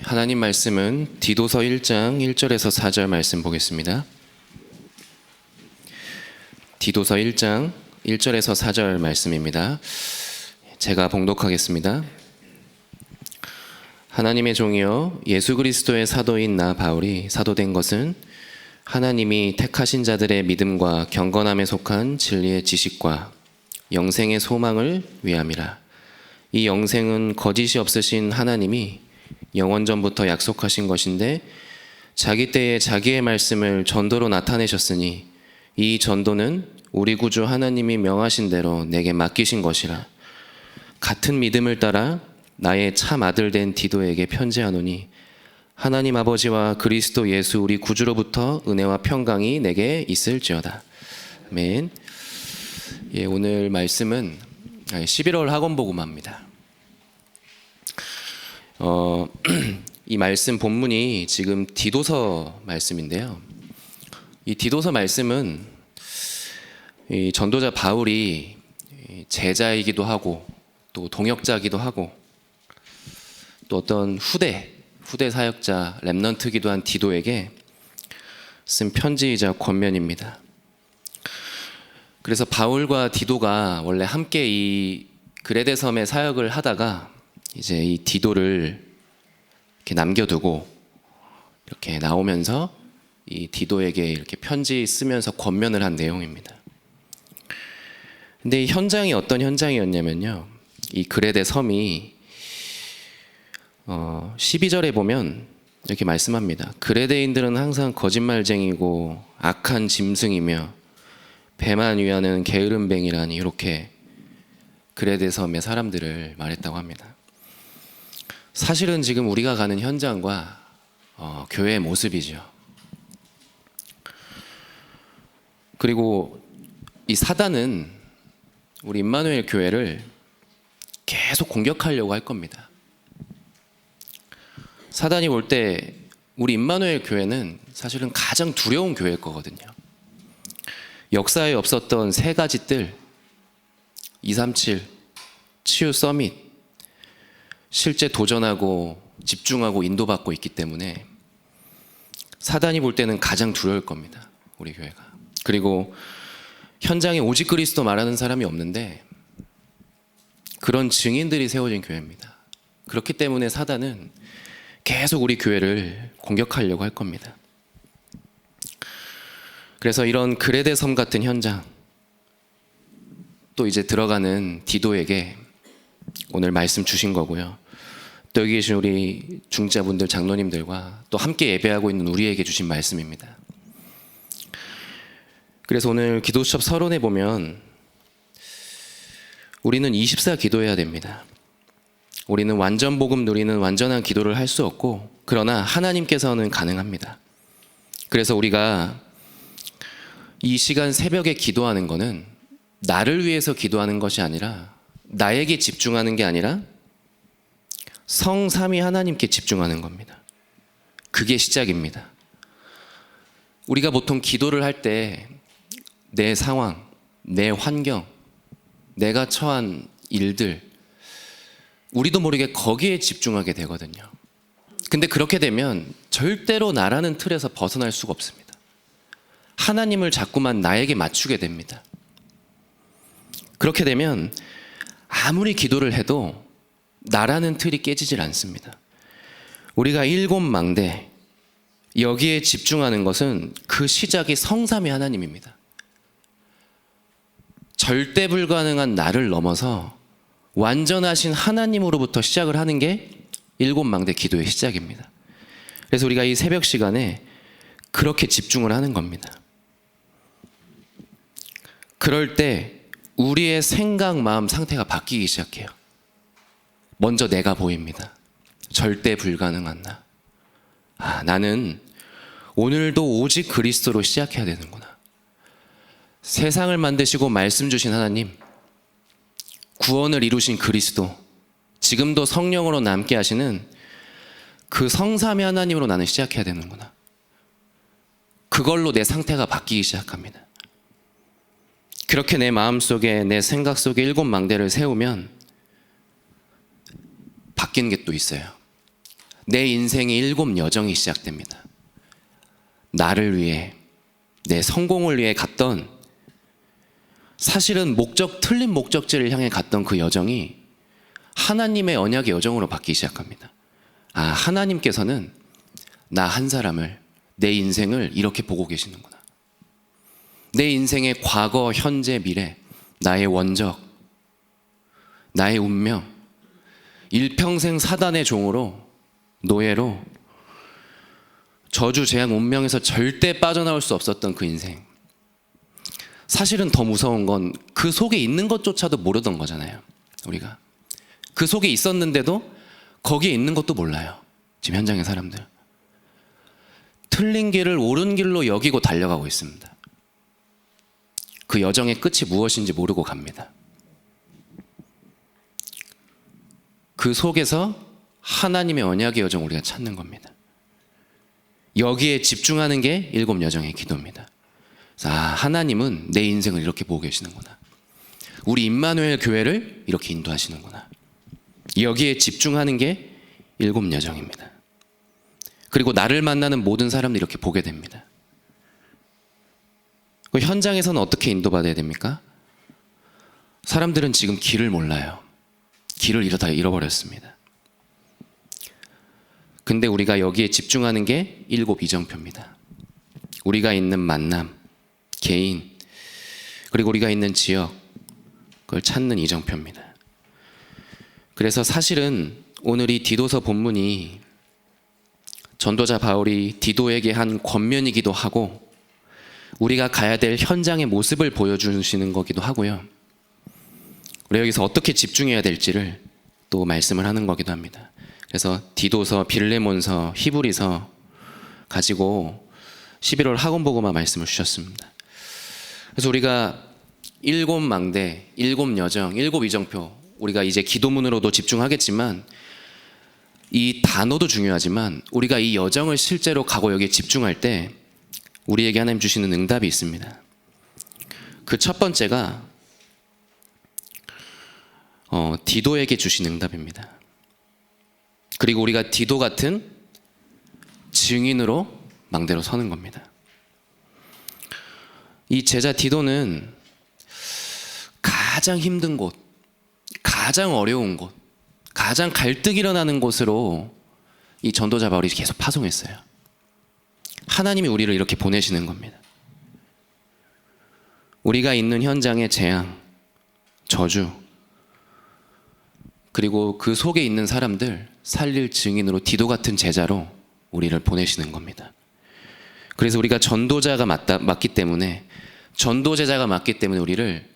하나님 말씀은 디도서 1장 1절에서 4절 말씀 보겠습니다. 디도서 1장 1절에서 4절 말씀입니다. 제가 봉독하겠습니다. 하나님의 종이여, 예수 그리스도의 사도인 나 바울이 사도된 것은 하나님이 택하신 자들의 믿음과 경건함에 속한 진리의 지식과 영생의 소망을 위함이라. 이 영생은 거짓이 없으신 하나님이 영원전부터 약속하신 것인데 자기 때에 자기의 말씀을 전도로 나타내셨으니 이 전도는 우리 구주 하나님이 명하신 대로 내게 맡기신 것이라. 같은 믿음을 따라 나의 참 아들 된 디도에게 편지하노니 하나님 아버지와 그리스도 예수 우리 구주로부터 은혜와 평강이 내게 있을지어다. 아멘. 오늘 말씀은 11월 학원복음화입니다. 이 말씀 본문이 지금 디도서 말씀인데요. 이 디도서 말씀은 이 전도자 바울이 제자이기도 하고 또 동역자이기도 하고 또 어떤 후대 사역자 렘넌트기도 한 디도에게 쓴 편지이자 권면입니다. 그래서 바울과 디도가 원래 함께 이 그레데 섬에 사역을 하다가 이제 이 디도를 이렇게 남겨두고 이렇게 나오면서 이 디도에게 이렇게 편지 쓰면서 권면을 한 내용입니다. 근데 이 현장이 어떤 현장이었냐면요, 이 그레데 섬이 12절에 보면 이렇게 말씀합니다. 그레데인들은 항상 거짓말쟁이고 악한 짐승이며 배만 위하는 게으름뱅이라니, 이렇게 그레데 섬의 사람들을 말했다고 합니다. 사실은 지금 우리가 가는 현장과 교회의 모습이죠. 그리고 이 사단은 우리 임마누엘 교회를 계속 공격하려고 할 겁니다. 사단이 볼 때 우리 임마누엘 교회는 사실은 가장 두려운 교회일 거거든요. 역사에 없었던 세 가지 뜰, 237, 치유 서밋, 실제 도전하고 집중하고 인도받고 있기 때문에 사단이 볼 때는 가장 두려울 겁니다, 우리 교회가. 그리고 현장에 오직 그리스도 말하는 사람이 없는데 그런 증인들이 세워진 교회입니다. 그렇기 때문에 사단은 계속 우리 교회를 공격하려고 할 겁니다. 그래서 이런 그레데 섬 같은 현장, 또 이제 들어가는 디도에게 오늘 말씀 주신 거고요. 또 여기 계신 우리 중자분들, 장로님들과 또 함께 예배하고 있는 우리에게 주신 말씀입니다. 그래서 오늘 기도 수첩 서론에 보면 우리는 24 기도해야 됩니다. 우리는 완전 복음 누리는 완전한 기도를 할 수 없고, 그러나 하나님께서는 가능합니다. 그래서 우리가 이 시간 새벽에 기도하는 것은 나를 위해서 기도하는 것이 아니라, 나에게 집중하는 게 아니라 성삼위 하나님께 집중하는 겁니다. 그게 시작입니다. 우리가 보통 기도를 할 때 내 상황, 내 환경, 내가 처한 일들, 우리도 모르게 거기에 집중하게 되거든요. 근데 그렇게 되면 절대로 나라는 틀에서 벗어날 수가 없습니다. 하나님을 자꾸만 나에게 맞추게 됩니다. 그렇게 되면 아무리 기도를 해도 나라는 틀이 깨지질 않습니다. 우리가 일곱 망대, 여기에 집중하는 것은 그 시작이 성삼위 하나님입니다. 절대 불가능한 나를 넘어서 완전하신 하나님으로부터 시작을 하는 게 일곱 망대 기도의 시작입니다. 그래서 우리가 이 새벽 시간에 그렇게 집중을 하는 겁니다. 그럴 때 우리의 생각, 마음 상태가 바뀌기 시작해요. 먼저 내가 보입니다. 절대 불가능한 나. 나는 오늘도 오직 그리스도로 시작해야 되는구나. 세상을 만드시고 말씀 주신 하나님, 구원을 이루신 그리스도, 지금도 성령으로 남게 하시는 그 성삼위 하나님으로 나는 시작해야 되는구나. 그걸로 내 상태가 바뀌기 시작합니다. 그렇게 내 마음속에, 내 생각 속에 일곱 망대를 세우면 바뀌는 게 또 있어요. 내 인생의 7 여정이 시작됩니다. 나를 위해, 내 성공을 위해 갔던, 사실은 틀린 목적지를 향해 갔던 그 여정이 하나님의 언약의 여정으로 바뀌기 시작합니다. 아, 하나님께서는 나 한 사람을, 내 인생을 이렇게 보고 계시는구나. 내 인생의 과거, 현재, 미래, 나의 원적, 나의 운명, 일평생 사단의 종으로, 노예로, 저주, 재앙, 운명에서 절대 빠져나올 수 없었던 그 인생. 사실은 더 무서운 건 그 속에 있는 것조차도 모르던 거잖아요. 우리가 그 속에 있었는데도 거기에 있는 것도 몰라요. 지금 현장의 사람들 틀린 길을 옳은 길로 여기고 달려가고 있습니다. 그 여정의 끝이 무엇인지 모르고 갑니다. 그 속에서 하나님의 언약의 여정 우리가 찾는 겁니다. 여기에 집중하는 게 7 여정의 기도입니다. 아, 하나님은 내 인생을 이렇게 보고 계시는구나. 우리 임마누엘 교회를 이렇게 인도하시는구나. 여기에 집중하는 게 7 여정입니다. 그리고 나를 만나는 모든 사람들이 이렇게 보게 됩니다. 그 현장에서는 어떻게 인도받아야 됩니까? 사람들은 지금 길을 몰라요. 길을 잃어버렸습니다. 근데 우리가 여기에 집중하는 게 7 이정표입니다. 우리가 있는 만남, 개인, 그리고 우리가 있는 지역, 그걸 찾는 이정표입니다. 그래서 사실은 오늘 이 디도서 본문이 전도자 바울이 디도에게 한 권면이기도 하고 우리가 가야 될 현장의 모습을 보여주시는 거기도 하고요. 우리 여기서 어떻게 집중해야 될지를 또 말씀을 하는 거기도 합니다. 그래서 디도서, 빌레몬서, 히브리서 가지고 11월 학원보고만 말씀을 주셨습니다. 그래서 우리가 7 망대, 7 여정, 7 이정표, 우리가 이제 기도문으로도 집중하겠지만 이 단어도 중요하지만 우리가 이 여정을 실제로 가고 여기에 집중할 때 우리에게 하나님 주시는 응답이 있습니다. 그 첫 번째가 디도에게 주신 응답입니다. 그리고 우리가 디도 같은 증인으로 망대로 서는 겁니다. 이 제자 디도는 가장 힘든 곳, 가장 어려운 곳, 가장 갈등이 일어나는 곳으로 이 전도자 바울이 계속 파송했어요. 하나님이 우리를 이렇게 보내시는 겁니다. 우리가 있는 현장의 재앙, 저주, 그리고 그 속에 있는 사람들 살릴 증인으로 디도 같은 제자로 우리를 보내시는 겁니다. 그래서 우리가 전도자가 맞기 때문에, 전도제자가 맞기 때문에 우리를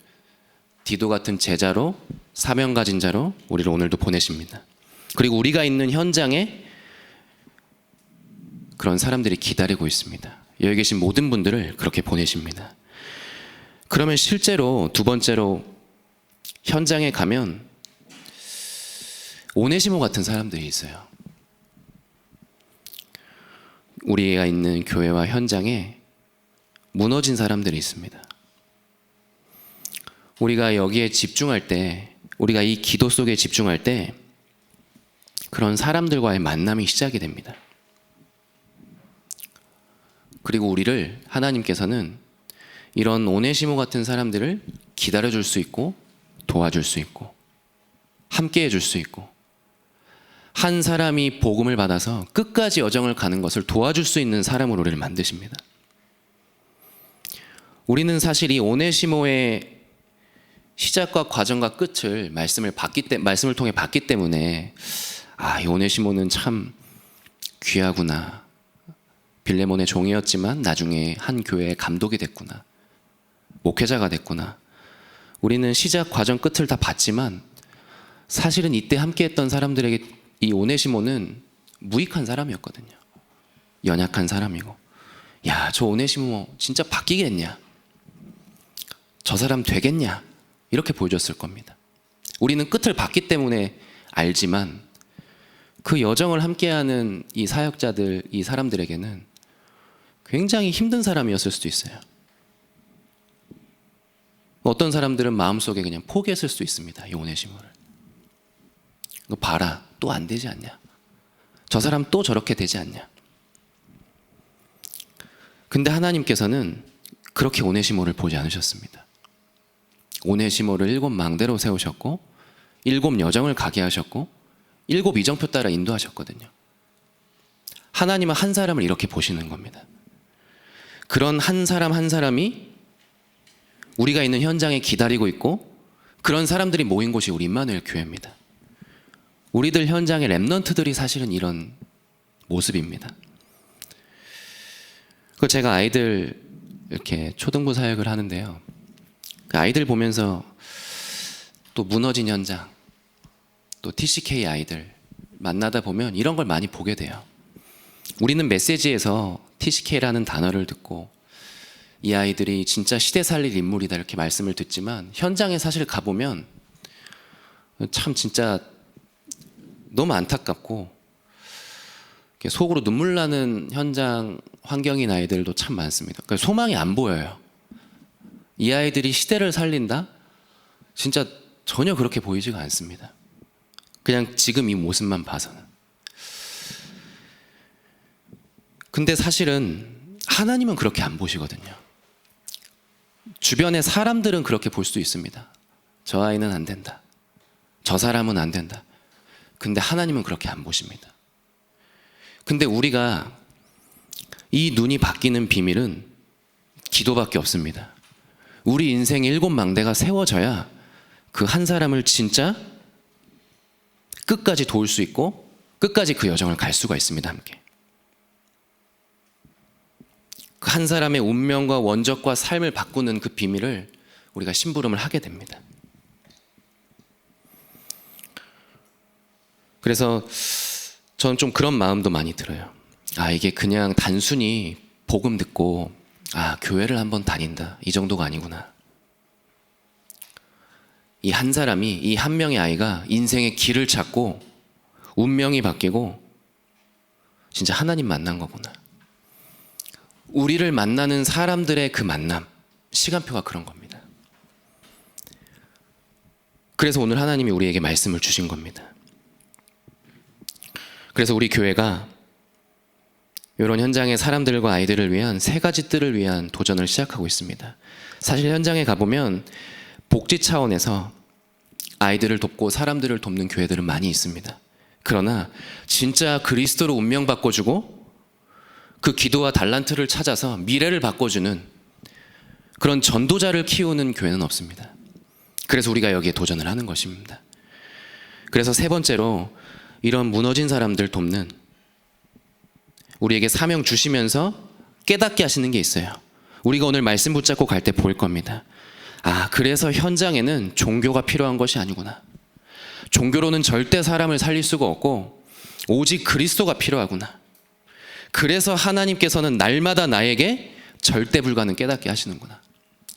디도 같은 제자로, 사명 가진 자로 우리를 오늘도 보내십니다. 그리고 우리가 있는 현장에 그런 사람들이 기다리고 있습니다. 여기 계신 모든 분들을 그렇게 보내십니다. 그러면 실제로 두 번째로 현장에 가면 오네시모 같은 사람들이 있어요. 우리가 있는 교회와 현장에 무너진 사람들이 있습니다. 우리가 여기에 집중할 때, 우리가 이 기도 속에 집중할 때 그런 사람들과의 만남이 시작이 됩니다. 그리고 우리를 하나님께서는 이런 오네시모 같은 사람들을 기다려줄 수 있고 도와줄 수 있고 함께 해줄 수 있고 한 사람이 복음을 받아서 끝까지 여정을 가는 것을 도와줄 수 있는 사람으로 우리를 만드십니다. 우리는 사실 이 오네시모의 시작과 과정과 끝을 말씀을 통해 봤기 때문에 이 오네시모는 참 귀하구나. 빌레몬의 종이었지만 나중에 한 교회의 감독이 됐구나. 목회자가 됐구나. 우리는 시작 과정 끝을 다 봤지만 사실은 이때 함께했던 사람들에게 이 오네시모는 무익한 사람이었거든요. 연약한 사람이고, 야, 저 오네시모 진짜 바뀌겠냐? 저 사람 되겠냐? 이렇게 보여줬을 겁니다. 우리는 끝을 봤기 때문에 알지만 그 여정을 함께하는 이 사역자들, 이 사람들에게는 굉장히 힘든 사람이었을 수도 있어요. 어떤 사람들은 마음속에 그냥 포기했을 수도 있습니다. 이 오네시모를. 너 봐라, 또 안 되지 않냐? 저 사람 또 저렇게 되지 않냐. 근데 하나님께서는 그렇게 오네시모를 보지 않으셨습니다. 오네시모를 7 망대로 세우셨고 7 여정을 가게 하셨고 7 이정표 따라 인도하셨거든요. 하나님은 한 사람을 이렇게 보시는 겁니다. 그런 한 사람 한 사람이 우리가 있는 현장에 기다리고 있고 그런 사람들이 모인 곳이 우리 임마누엘 교회입니다. 우리들 현장의 렘넌트들이 사실은 이런 모습입니다. 제가 아이들 이렇게 초등부 사역을 하는데요. 그 아이들 보면서 또 무너진 현장, 또 TCK 아이들 만나다 보면 이런 걸 많이 보게 돼요. 우리는 메시지에서 TCK라는 단어를 듣고 이 아이들이 진짜 시대 살릴 인물이다 이렇게 말씀을 듣지만 현장에 사실 가보면 참 진짜 너무 안타깝고 속으로 눈물 나는 현장 환경인 아이들도 참 많습니다. 그러니까 소망이 안 보여요. 이 아이들이 시대를 살린다? 진짜 전혀 그렇게 보이지가 않습니다. 그냥 지금 이 모습만 봐서는. 근데 사실은 하나님은 그렇게 안 보시거든요. 주변의 사람들은 그렇게 볼 수도 있습니다. 저 아이는 안 된다. 저 사람은 안 된다. 근데 하나님은 그렇게 안 보십니다. 근데 우리가 이 눈이 바뀌는 비밀은 기도밖에 없습니다. 우리 인생의 7 망대가 세워져야 그 한 사람을 진짜 끝까지 도울 수 있고 끝까지 그 여정을 갈 수가 있습니다. 함께. 그 한 사람의 운명과 원적과 삶을 바꾸는 그 비밀을 우리가 심부름을 하게 됩니다. 그래서 저는 좀 그런 마음도 많이 들어요. 이게 그냥 단순히 복음 듣고 교회를 한번 다닌다 이 정도가 아니구나. 이 한 사람이, 이 한 명의 아이가 인생의 길을 찾고 운명이 바뀌고 진짜 하나님 만난 거구나. 우리를 만나는 사람들의 그 만남, 시간표가 그런 겁니다. 그래서 오늘 하나님이 우리에게 말씀을 주신 겁니다. 그래서 우리 교회가 이런 현장의 사람들과 아이들을 위한 3가지 뜰을 위한 도전을 시작하고 있습니다. 사실 현장에 가보면 복지 차원에서 아이들을 돕고 사람들을 돕는 교회들은 많이 있습니다. 그러나 진짜 그리스도로 운명 바꿔주고 그 기도와 달란트를 찾아서 미래를 바꿔주는 그런 전도자를 키우는 교회는 없습니다. 그래서 우리가 여기에 도전을 하는 것입니다. 그래서 3번째로 이런 무너진 사람들 돕는 우리에게 사명 주시면서 깨닫게 하시는 게 있어요. 우리가 오늘 말씀 붙잡고 갈 때 볼 겁니다. 그래서 현장에는 종교가 필요한 것이 아니구나. 종교로는 절대 사람을 살릴 수가 없고 오직 그리스도가 필요하구나. 그래서 하나님께서는 날마다 나에게 절대 불가능 깨닫게 하시는구나.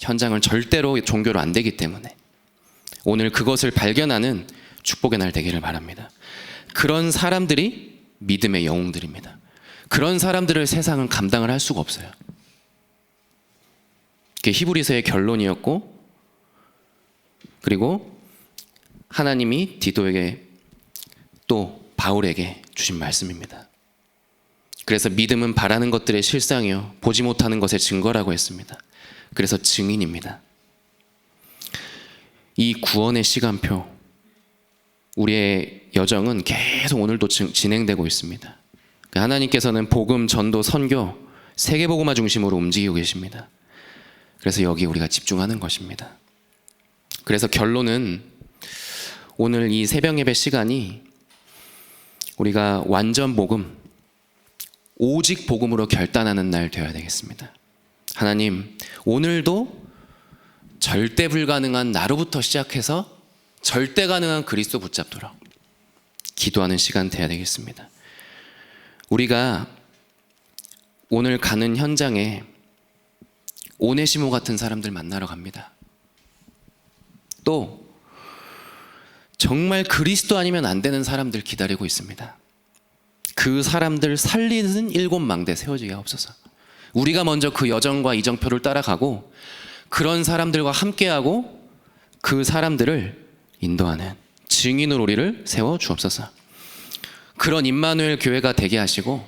현장은 절대로 종교로 안 되기 때문에 오늘 그것을 발견하는 축복의 날 되기를 바랍니다. 그런 사람들이 믿음의 영웅들입니다. 그런 사람들을 세상은 감당을 할 수가 없어요. 그게 히브리서의 결론이었고, 그리고 하나님이 디도에게 또 바울에게 주신 말씀입니다. 그래서 믿음은 바라는 것들의 실상이요 보지 못하는 것의 증거라고 했습니다. 그래서 증인입니다. 이 구원의 시간표, 우리의 여정은 계속 오늘도 진행되고 있습니다. 하나님께서는 복음, 전도, 선교, 세계복음화 중심으로 움직이고 계십니다. 그래서 여기 우리가 집중하는 것입니다. 그래서 결론은 오늘 이 새벽 예배 시간이 우리가 완전 복음, 오직 복음으로 결단하는 날 되어야 되겠습니다. 하나님, 오늘도 절대 불가능한 나로부터 시작해서 절대 가능한 그리스도 붙잡도록 기도하는 시간 되어야 되겠습니다. 우리가 오늘 가는 현장에 오네시모 같은 사람들 만나러 갑니다. 또 정말 그리스도 아니면 안 되는 사람들 기다리고 있습니다. 그 사람들 살리는 7 망대 세워지게 하옵소서. 우리가 먼저 그 여정과 이정표를 따라가고 그런 사람들과 함께하고 그 사람들을 인도하는 증인으로 우리를 세워 주옵소서. 그런 임마누엘 교회가 되게 하시고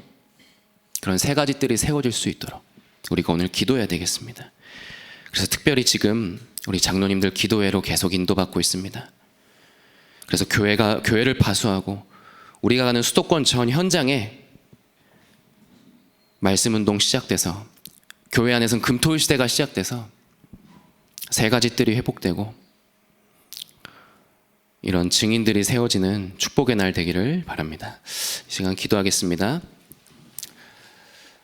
그런 세 가지 뜰이 세워질 수 있도록 우리가 오늘 기도해야 되겠습니다. 그래서 특별히 지금 우리 장로님들 기도회로 계속 인도받고 있습니다. 그래서 교회를 파수하고 우리가 가는 수도권 전 현장에 말씀운동 시작돼서 교회 안에서는 금토일 시대가 시작돼서 세 가지 뜰이 회복되고 이런 증인들이 세워지는 축복의 날 되기를 바랍니다. 이 시간 기도하겠습니다.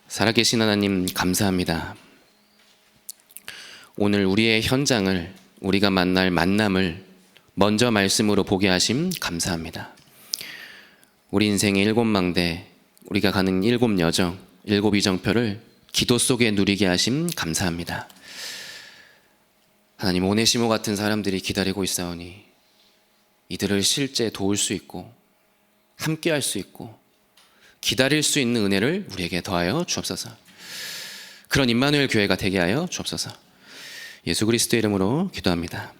살아계신 하나님 감사합니다. 오늘 우리의 현장을 우리가 만날 만남을 먼저 말씀으로 보게 하심 감사합니다. 우리 인생의 일곱 망대, 우리가 가는 일곱 여정, 일곱 이정표를 기도 속에 누리게 하심 감사합니다. 하나님, 오네시모 같은 사람들이 기다리고 있사오니 이들을 실제 도울 수 있고 함께 할 수 있고 기다릴 수 있는 은혜를 우리에게 더하여 주옵소서. 그런 임마누엘 교회가 되게 하여 주옵소서. 예수 그리스도의 이름으로 기도합니다.